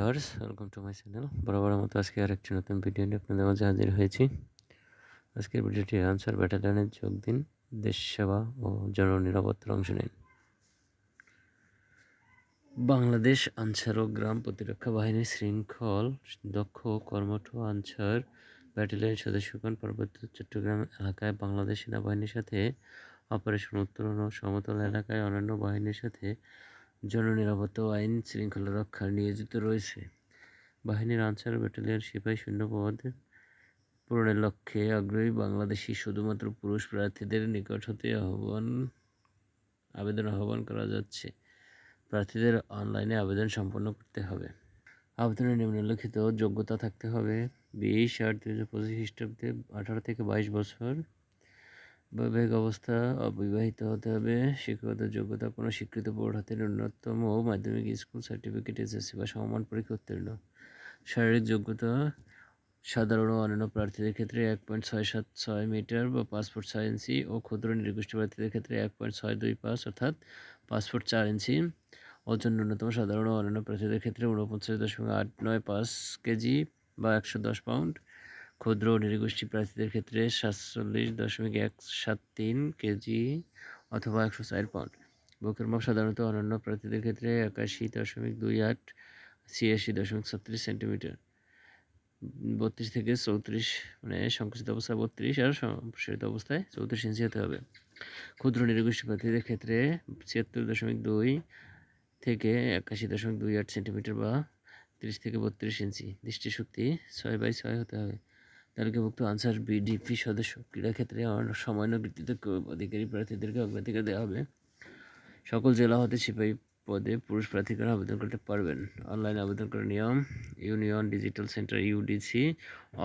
Viewers, welcome to my channel. বরাবরের মতো আজকে আরেকটি নতুন ভিডিও নিয়ে আপনাদের মাঝে হাজির হয়েছি। আজকের ভিডিওটি আনসার ব্যাটালিয়নে যোগ দিন, দেশ সেবা ও জননিরাপত্তার অংশ নিন। বাংলাদেশ আনসার ও গ্রাম প্রতিরক্ষা বাহিনীর শৃঙ্খল দক্ষ কর্মঠ আনসার ব্যাটালিয়নের সদস্যগণ পার্বত্য চট্টগ্রাম এলাকায় বাংলাদেশ সেনাবাহিনীর সাথে অপারেশন উত্তরণ ও সমতল এলাকায় অন্যান্য বাহিনীর সাথে জননিরাপত্তা ও আইন শৃঙ্খলা রক্ষায় নিয়োজিত রয়েছে। বাহিনীর আনসার ব্যাটালিয়ন সিপাহী শূন্যপদ পূরণের লক্ষ্যে আগ্রহী বাংলাদেশি শুধুমাত্র পুরুষ প্রার্থীদের নিকট হতে আবেদন করা যাচ্ছে। প্রার্থীদের অনলাইনে আবেদন সম্পন্ন করতে হবে। আবেদনে নিম্নলিখিত যোগ্যতা থাকতে হবে: 20/8/2025 খ্রিস্টাব্দে 18 থেকে 22 বছর, বৈবাহিক অবস্থা অবিবাহিত হতে হবে। শিক্ষাগত যোগ্যতা কোনো স্বীকৃত বোর্ড হতে ন্যূনতম মাধ্যমিক স্কুল সার্টিফিকেট, এসএসসি বা সমমান পরীক্ষা উত্তীর্ণ। শারীরিক যোগ্যতা সাধারণ ও অন্যান্য প্রার্থীদের ক্ষেত্রে 1.676 মিটার বা 5 ফুট 6 ইঞ্চি ও ক্ষুদ্র নৃগোষ্ঠী প্রার্থীদের ক্ষেত্রে 1.625 অর্থাৎ 5 ফুট 4 ইঞ্চি। ওজন ন্যূনতম সাধারণ ও অন্যান্য প্রার্থীদের ক্ষেত্রে 49.895 কেজি বা 110 পাউন্ড। ক্ষুদ্র ও নৃগোষ্ঠী প্রার্থীদের ক্ষেত্রে 47.173 কেজি অথবা 104 পাউন্ড। বুকের মাপ সাধারণত অন্যান্য প্রার্থীদের ক্ষেত্রে 81.28 86.36 সেন্টিমিটার। 32 থেকে 34 মানে সংকুচিত অবস্থায় 32 আর সম্প্রসারিত অবস্থায় 34 ইঞ্চি হতে হবে। ক্ষুদ্র নৃগোষ্ঠী প্রার্থীদের ক্ষেত্রে 76.2 থেকে 81.28 সেন্টিমিটার বা 30 থেকে 32 ইঞ্চি। দৃষ্টিশক্তি 6/6 হতে হবে। তালিকাভুক্ত আনসার বিডিপি সদস্য ক্রীড়াক্ষেত্রে সামান্য ভিত্তিতে অধিকারী প্রার্থীদেরকে অগ্রাধিকার দেওয়া হবে। সকল জেলা হতে সিপাহী পদে পুরুষ প্রার্থীরা আবেদন করতে পারবেন। অনলাইন আবেদন করার নিয়ম: ইউনিয়ন ডিজিটাল সেন্টার ইউডিসি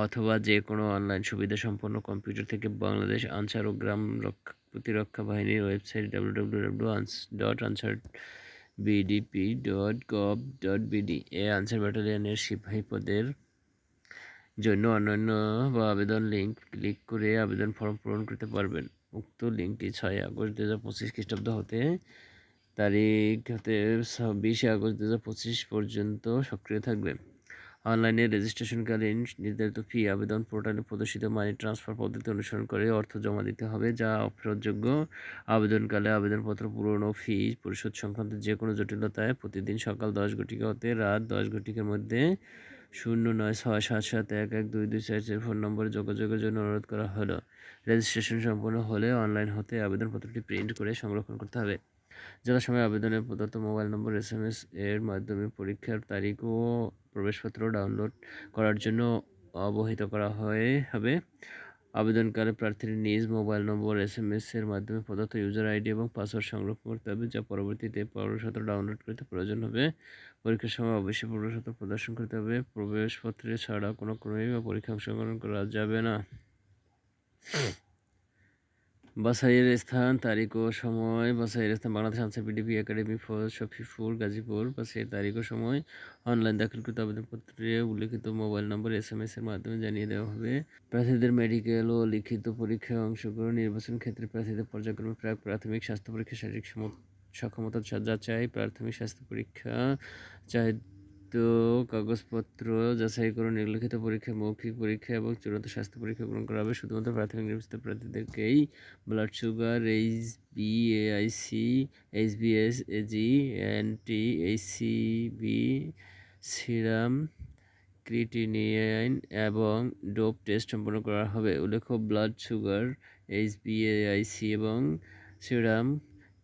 অথবা যে কোনো অনলাইন সুবিধা সম্পন্ন কম্পিউটার থেকে বাংলাদেশ আনসার ও গ্রাম প্রতিরক্ষা বাহিনীর ওয়েবসাইট www.ansarbdp.gov.bd এ আনসার ব্যাটালিয়নের সিপাহী পদের জন্য অন্যান্য বা আবেদন লিঙ্ক ক্লিক করে আবেদন ফর্ম পূরণ করতে পারবেন। উক্ত লিঙ্কটি 6 আগস্ট 2025 খ্রিস্টাব্দ হতে তারিখ হতে 20 আগস্ট 2025 পর্যন্ত সক্রিয় থাকবে। অনলাইনে রেজিস্ট্রেশনকালীন নির্ধারিত ফি আবেদন পোর্টালে প্রদর্শিত মানি ট্রান্সফার পদ্ধতি অনুসরণ করে অর্থ জমা দিতে হবে, যা অফেরতযোগ্য। আবেদনকালে আবেদনপত্র পূরণ ও ফি পরিশোধ সংক্রান্ত যে কোনো জটিলতায় প্রতিদিন সকাল 10 ঘটিকা হতে রাত 10 ঘটিকার মধ্যে 0967711224 ফোন নম্বরে যোগাযোগের জন্য অনুরোধ করা হলো। রেজিস্ট্রেশন সম্পন্ন হলে অনলাইন হতে আবেদনপত্রটি প্রিন্ট করে সংরক্ষণ করতে হবে। জেলার সময় আবেদনে প্রদত্ত মোবাইল নম্বর এসএমএস এর মাধ্যমে পরীক্ষার তারিখ ও প্রবেশপত্র ডাউনলোড করার জন্য অবহিত করা হবে। আবেদনকালে প্রার্থীর নিজ মোবাইল নম্বর এসএমএস এর মাধ্যমে প্রদত্ত ইউজার আইডি এবং পাসওয়ার্ড সংরক্ষণ করতে হবে, যা পরবর্তীতে প্রবেশপত্র ডাউনলোড করতে প্রয়োজন হবে। পরীক্ষার সময় অবশ্যই প্রবেশপত্র প্রদর্শন করতে হবে। প্রবেশপত্রে ছাড়া কোনো ক্রমেই বা পরীক্ষায় অংশগ্রহণ করা যাবে না। বাছাইয়ের স্থান, তারিখ ও সময়। বাছাইয়ের স্থান বাংলাদেশ আনসার বিডিপি একাডেমি শফিপুর, গাজীপুর। বাছাইয়ের তারিখ ও সময় অনলাইন দাখিলকৃত আবেদনপত্রে উল্লিখিত মোবাইল নম্বর এসএমএস এর মাধ্যমে জানিয়ে দেওয়া হবে। প্রার্থীদের মেডিকেল ও লিখিত পরীক্ষায় অংশগ্রহণ। নির্বাচন ক্ষেত্রে প্রার্থীদের পর্যায়ক্রমে প্রাথমিক স্বাস্থ্য পরীক্ষা, শারীরিক সক্ষমতা যাচাই, প্রাথমিক স্বাস্থ্য পরীক্ষা, চাহিদা কাগজপত্র যাচাইকরণ, লিখিত পরীক্ষা, মৌখিক পরীক্ষা এবং চূড়ান্ত স্বাস্থ্য পরীক্ষা গ্রহণ করা হবে। শুধুমাত্র প্রাথমিক নির্বাচিত প্রার্থীদেরকেই blood sugar, HbA1c, HbS, Ag, anti HCV, serum creatinine এবং ডোপ টেস্ট সম্পন্ন করা হবে। উল্লেখ্য, ব্লাড সুগার, HbA1c এবং সিরাম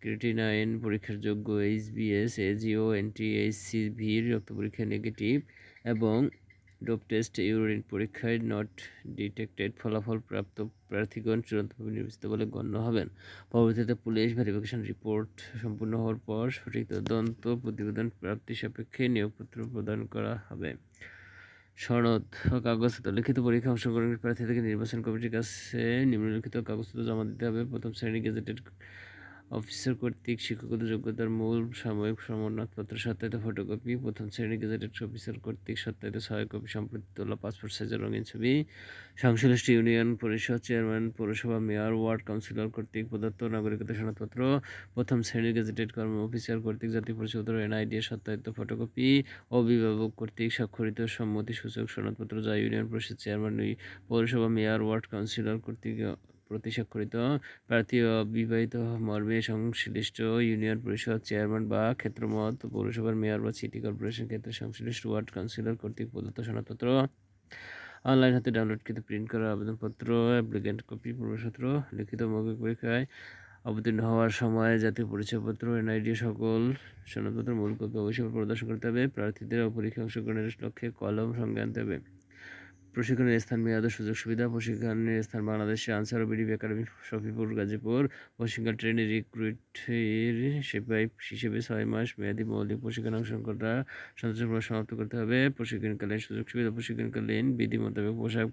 ক্রিটিনাইন পরীক্ষার যোগ্য। HbS, Ag ও অ্যান্টি-HCVর রক্ত পরীক্ষায় নেগেটিভ এবং ডোপ টেস্ট ইউরিন পরীক্ষায় নট ডিটেক্টেড ফলাফল প্রাপ্ত প্রার্থীগণ চূড়ান্তভাবে নির্বাচিত বলে গণ্য হবেন। পরবর্তীতে পুলিশ ভেরিফিকেশন রিপোর্ট সম্পূর্ণ হওয়ার পর সঠিক তদন্ত প্রতিবেদন প্রাপ্তি সাপেক্ষে নিয়োগপত্র প্রদান করা হবে। সনদ ও কাগজপত্র: লিখিত পরীক্ষায় অংশগ্রহণকারী প্রার্থীদেরকে নির্বাচন কমিটির কাছে নিম্নলিখিত কাগজপত্র জমা দিতে হবে। প্রথম শ্রেণী গেজেটেড অফিসার কর্তৃক শিক্ষাগত যোগ্যতার মূল সাময়িক প্রমাণপত্র সত্যায়িত ফটোকপি, প্রথম শ্রেণী গেজেটেড অফিসার কর্তৃক সত্যায়িত ৬ কপি সম্প্রতি তোলা পাসপোর্ট সাইজের রঙিন ছবি, সংশ্লিষ্ট ইউনিয়ন পরিষদ চেয়ারম্যান, পৌরসভা মেয়র, ওয়ার্ড কাউন্সিলর কর্তৃক প্রদত্ত নাগরিকত্ব সনদপত্র, প্রথম শ্রেণীর গেজেটেড অফিসার কর্তৃক জাতীয় পরিচয়পত্র এনআইডি এর সত্যায়িত ফটোকপি, অভিভাবক কর্তৃক স্বাক্ষরিত সম্মতিসূচক সনদপত্র যা ইউনিয়ন পরিষদ চেয়ারম্যান, পৌরসভা মেয়র, ওয়ার্ড কাউন্সিলর কর্তৃক প্রতি স্বাক্ষরিত, প্রার্থী অবিবাহিত মর্মে সংশ্লিষ্ট ইউনিয়ন পরিষদ চেয়ারম্যান বা ক্ষেত্রমত পৌরসভার মেয়র বা সিটি কর্পোরেশন ক্ষেত্রে সংশ্লিষ্ট ওয়ার্ড কাউন্সিলর কর্তৃক প্রদত্ত সনদপত্র, অনলাইন হাতে ডাউনলোডকৃত প্রিন্ট করা আবেদনপত্র, অ্যাপ্লিকেন্ট কপি, প্রবেশপত্র, লিখিত মৌখিক পরীক্ষায় অবতীর্ণ হওয়ার সময় জাতীয় পরিচয়পত্র এনআইডি সকল সনদপত্র মূল কপি অবশ্যই প্রদর্শন করতে হবে। প্রার্থীদের পরীক্ষায় অংশগ্রহণের লক্ষ্যে কলম সঙ্গে আনতে হবে। প্রশিক্ষণের স্থান, মেয়াদ ও সুযোগ সুবিধা। প্রশিক্ষণের স্থান বাংলাদেশে আনসার ও বিডিপি একাডেমি, শফিপুর, গাজীপুর। প্রশিক্ষণ ট্রেনি রিক্রুটের সিপাহী হিসেবে 6 মাস মেয়াদী মৌলিক প্রশিক্ষণ অংশগ্রহণ করা সন্তোষজনক সমাপ্ত করতে হবে। প্রশিক্ষণকালীন সুযোগ সুবিধা, প্রশিক্ষণকালীন বিধি মোতাবেক পোশাক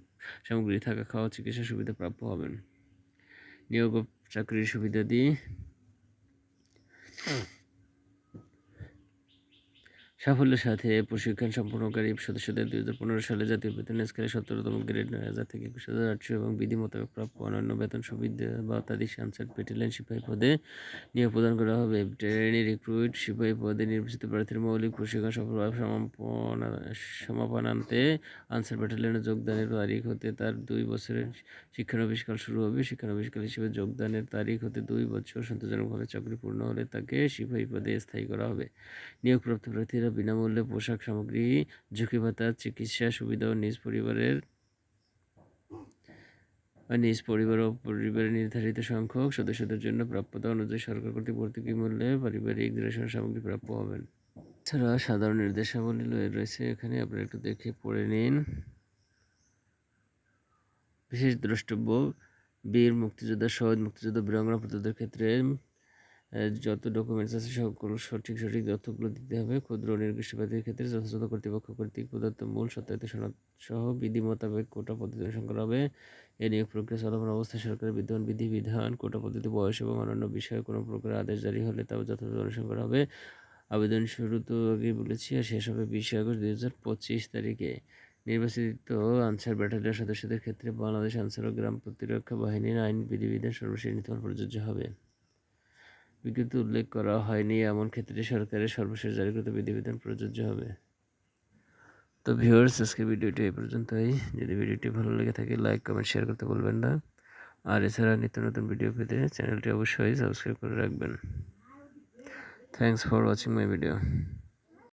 সামগ্রী, থাকা, খাওয়া, চিকিৎসা সুবিধা প্রাপ্য হবেন। নিয়োগ ও চাকরির সুবিধাদি। সাফল্যের সাথে প্রশিক্ষণ সম্পন্নকারী সদস্যদের 2015 সালে জাতীয় বেতন স্কেলে 17তম গ্রেড 9,000 থেকে 21,800 এবং বিধি মোতাবেক প্রাপ্য অন্যান্য বেতন সুবিধা বা তাদের আনসার ব্যাটালিয়ন সিপাহী পদে নিয়োগ প্রদান করা হবে। ট্রেনি রিক্রুট সিপাহী পদে নির্বাচিত প্রার্থীর মৌলিক প্রশিক্ষণ সফলভাবে সমাপনান্তে আনসার ব্যাটালিয়নে যোগদানের তারিখ হতে তার 2 বছরের শিক্ষানবিশকাল শুরু হবে। শিক্ষানবিশকাল হিসেবে যোগদানের তারিখ হতে 2 বছর সন্তোষজনকভাবে চাকরি পূর্ণ হলে তাকে সিপাহী পদে স্থায়ী করা হবে। নিয়োগপ্রাপ্ত প্রার্থীরা বিনামূল্যে পোশাক সামগ্রী, ঝুঁকি ভাতা, চিকিৎসা সুবিধা ও নিজ পরিবার ও পরিবারের নির্ধারিত সংখ্যক সদস্যদের জন্য প্রাপ্যতা অনুযায়ী সরকার কর্তৃক ভর্তুকি মূল্যে পারিবারিক রেশন সামগ্রী প্রাপ্য হবেন। এছাড়া সাধারণ নির্দেশাবলী রয়েছে, এখানে আপনারা একটু দেখে পড়ে নিন। বিশেষ দ্রষ্টব্য: বীর মুক্তিযোদ্ধা, শহীদ মুক্তিযোদ্ধা, বীরাঙ্গনা পুত্রদের ক্ষেত্রে যত ডকুমেন্টস আছে সকল সঠিক তথ্যগুলো দিতে হবে। ক্ষুদ্র নির্দিষ্ট প্রার্থীর ক্ষেত্রে যথাযথ কর্তৃপক্ষ কর্তৃক প্রদত্ত মূল সত্যায়িত সনদ সহ বিধি মোতাবেক কোটা পদ্ধতি অনুসরণ করা হবে। এই নিয়োগ প্রক্রিয়া চলমান অবস্থায় সরকারের বিদ্যমান বিধিবিধান, কোটা পদ্ধতি, বয়স এবং অন্যান্য বিষয়ে কোনো প্রকার আদেশ জারি হলে তাও যথাযথ অনুসরণ করা হবে। আবেদন শুরু তো আগেই বলেছি, আর শেষ হবে 20 আগস্ট 2025 তারিখে। নির্বাচিত আনসার ব্যাটালিয়ন সদস্যদের ক্ষেত্রে বাংলাদেশ আনসার ও গ্রাম প্রতিরক্ষা বাহিনীর আইন বিধিবিধান সর্বশেষ নীতিমালা প্রযোজ্য হবে। বিজ্ঞপ্তিতে উল্লেখ করা হয়নি এমন ক্ষেত্রে সরকারের সর্বশেষ জারিকৃত বিধিবিধান প্রযোজ্য হবে। তো ভিউয়ার্স, আজকে ভিডিওটি এই পর্যন্তই। যদি ভিডিওটি ভালো লেগে থাকে লাইক, কমেন্ট, শেয়ার করতে ভুলবেন না। আর এছাড়া নিত্য নতুন ভিডিও পেতে চ্যানেলটি অবশ্যই সাবস্ক্রাইব করে রাখবেন। Thanks for watching my video.